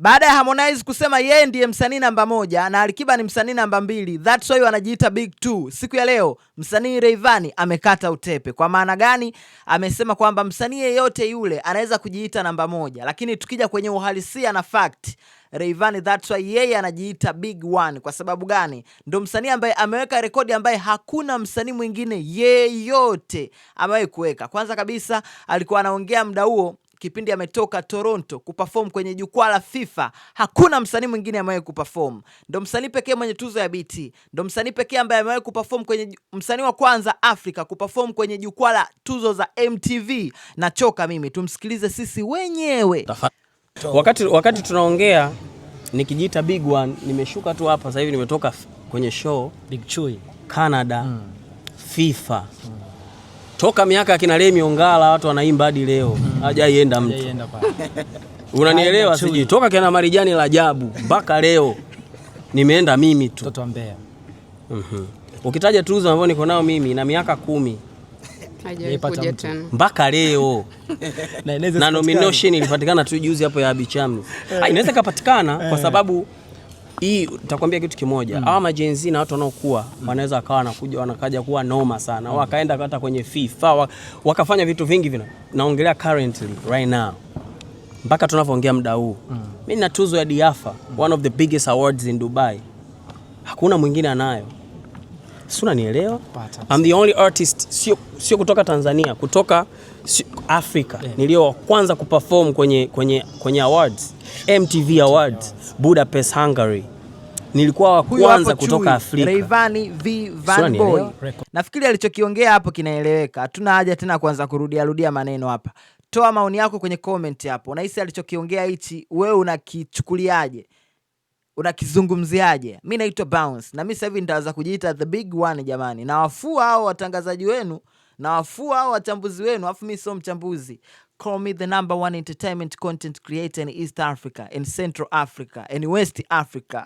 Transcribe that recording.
Baada ya Harmonize kusema yeye ndiye msanii namba 1 na Alikiba ni msanii namba 2, that's why wanajiita Big 2. Siku ya leo msanii Rayvanny amekata utepe. Kwa maana gani? Amesema kwamba msanii yeyote yule anaweza kujiita namba 1, lakini tukija kwenye uhalisia na fact, Rayvanny that's why yeye anajiita Big 1. Kwa sababu gani? Ndo msanii ambaye ameweka rekodi ambaye hakuna msanii mwingine yeyote amewahi kuweka. Kwanza kabisa alikuwa anaongea muda huo kipindi ametoka Toronto kuperform kwenye jukwaa la FIFA. Hakuna msanii mwingine amewahi kuperform. Ndo msanii pekee mwenye tuzo ya BT. Ndo msanii pekee ambaye amewahi kuperform kwenye, msanii wa kwanza Afrika kuperform kwenye jukwaa la tuzo za MTV. Na choka mimi, tumsikilize sisi wenyewe. Wakati tunaongea nikijiita Big 1, nimeshuka tu hapa sasa hivi, nimetoka kwenye show Big Chui Canada, FIFA. Toka miaka kina Remi Ongala watu wanaimba hadi leo. Hajaienda mtu. Unanielewa siji? Toka kina Marijani la Ajabu mpaka leo nimeenda mimi tu. Mtoto wa Mbeya. Ukitaja tuzo ambayo niko nao mimi na miaka 10 hajaikuja tena mpaka leo. Na nomination ilipatikana tu juzi hapo ya Abby Chams. Inaweza kupatikana kwa sababu hii nitakwambia kitu kimoja. Hawa majenzi na watu wanaokuwa wanaweza akawa wanakaja kuwa noma sana. Wakaenda hata kwenye FIFA, wakafanya vitu vingi vina. Naongelea currently right now. Mpaka tunavyoongea muda huu. Mimi na tuzo ya Diafa, one of the biggest awards in Dubai. Hakuna mwingine anayo. Si unanielewa? I'm the only artist sio kutoka Tanzania, kutoka Africa. Nilio wa kwanza kuperform kwenye awards, MTV Awards, Budapest, Hungary. Nilikuwa wa kwanza kutoka Afrika. Rayvanny V Van Boy. Nafikiri alichokiongea hapo kinaeleweka. Hatuna haja tena kuanza kurudia maneno hapa. Toa maoni yako kwenye comment hapo. Unahisi alichokiongea hichi wewe unakichukuliaje? Unakizungumziaje? Mimi naitwa Bounce na mimi sasa hivi nitaanza kujiita the Big 1 jamani. Na wafua hao watangazaji wenu, na wafua hao wachambuzi wenu, afu mimi sio mchambuzi. Call me the number 1 entertainment content creator in East Africa, in Central Africa, in West Africa.